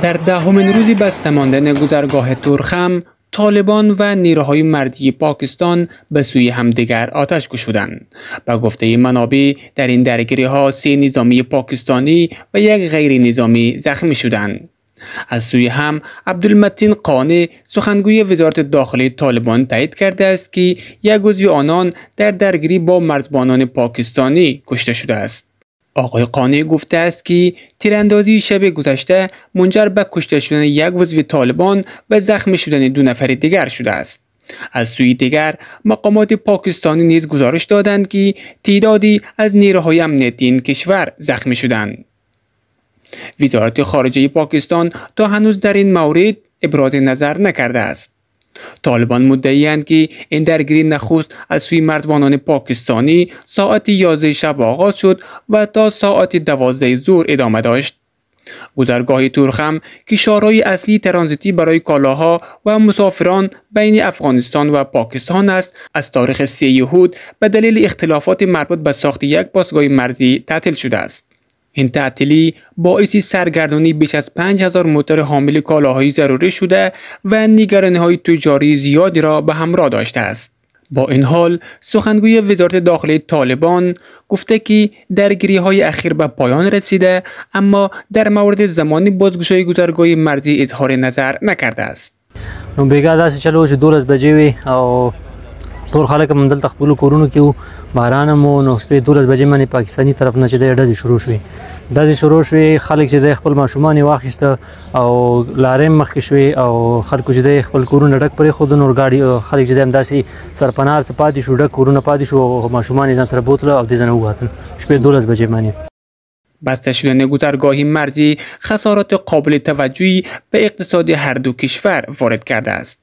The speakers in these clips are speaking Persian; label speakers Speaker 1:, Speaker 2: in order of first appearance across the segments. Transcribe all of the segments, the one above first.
Speaker 1: در دهمین روزی بسته ماندن گذرگاه تورخم، طالبان و نیروهای مردی پاکستان به سوی همدیگر آتش گشودند. به گفته منابع در این درگیری‌ها 3 نظامی پاکستانی و 1 غیر نظامی زخمی شدند. از سوی هم عبدالمتین قانی سخنگوی وزارت داخلی طالبان تایید کرده است که 1 عضو آنان در درگیری با مرزبانان پاکستانی کشته شده است. آقای قانی گفته است که تیراندازی شب گذشته منجر به کشته شدن 1 عضو طالبان و زخمی شدن 2 نفر دیگر شده است. از سوی دیگر مقامات پاکستانی نیز گزارش دادند که تعدادی از نیروهای امنیتی این کشور زخمی شدند. وزارت خارجه پاکستان تا هنوز در این مورد ابراز نظر نکرده است. طالبان مدعی‌اند که این درگیری نخست از سوی مرزبانان پاکستانی ساعت 11 شب آغاز شد و تا ساعت 12 ظهر ادامه داشت. گذرگاه تورخم که شاهراه اصلی ترانزیتی برای کالاها و مسافران بین افغانستان و پاکستان است، از تاریخ 3 یهود به دلیل اختلافات مربوط به ساخت 1 پاسگاه مرزی تعطیل شده است. این تعطیلی باعث سرگردانی بیش از 5000 موتور حامل کالاهای ضروری شده و نگرانی‌های تجاری زیادی را به همراه داشته است. با این حال سخنگوی وزارت داخلی طالبان گفته که درگیری‌های اخیر به پایان رسیده، اما در مورد زمان بازگشایی گذرگاه مرزی اظهار نظر نکرده است.
Speaker 2: نو بیګا داسې چلو چې 12 بجې وي او ټول خلک هم دلته خپلو کورونو کې وو، باران هم و، نو شپې 12 بجې باندې پاکستاني طرف نه چې دی ډزې شروع شوې. خلک چې دی خپل ماشومان یې واخیسته او لارې مخکې شوې او خلکو چې دی خپل کورونه ډک پرېښودل، نور ګاډي خلک چې دی همداسې سرپنار څه پاتې شو، ډک کورونه پاتې شو او ماشومان یې ځان سره بوتله او دې ځای نه ووتل شپې 12 بجې باندې.
Speaker 1: بسته شدن گذرگاه مرزی خسارات قابل توجهی به اقتصاد هر دو کشور وارد کرده است.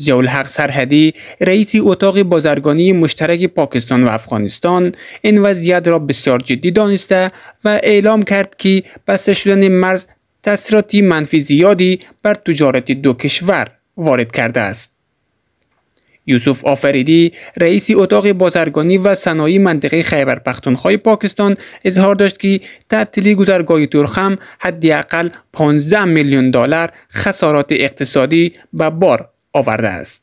Speaker 1: ضیاءالحق سرحدی رئیس اتاق بازرگانی مشترک پاکستان و افغانستان این وضعیت را بسیار جدی دانسته و اعلام کرد که بسته شدن مرز تاثیرات منفی زیادی بر تجارت 2 کشور وارد کرده است. یوسف آفریدی رئیس اتاق بازرگانی و صنایع منطقه خیبر پختونخوا پاکستان اظهار داشت که تعطیلی گذرگاه تورخم حداقل $15 میلیون خسارات اقتصادی به بار آورده است.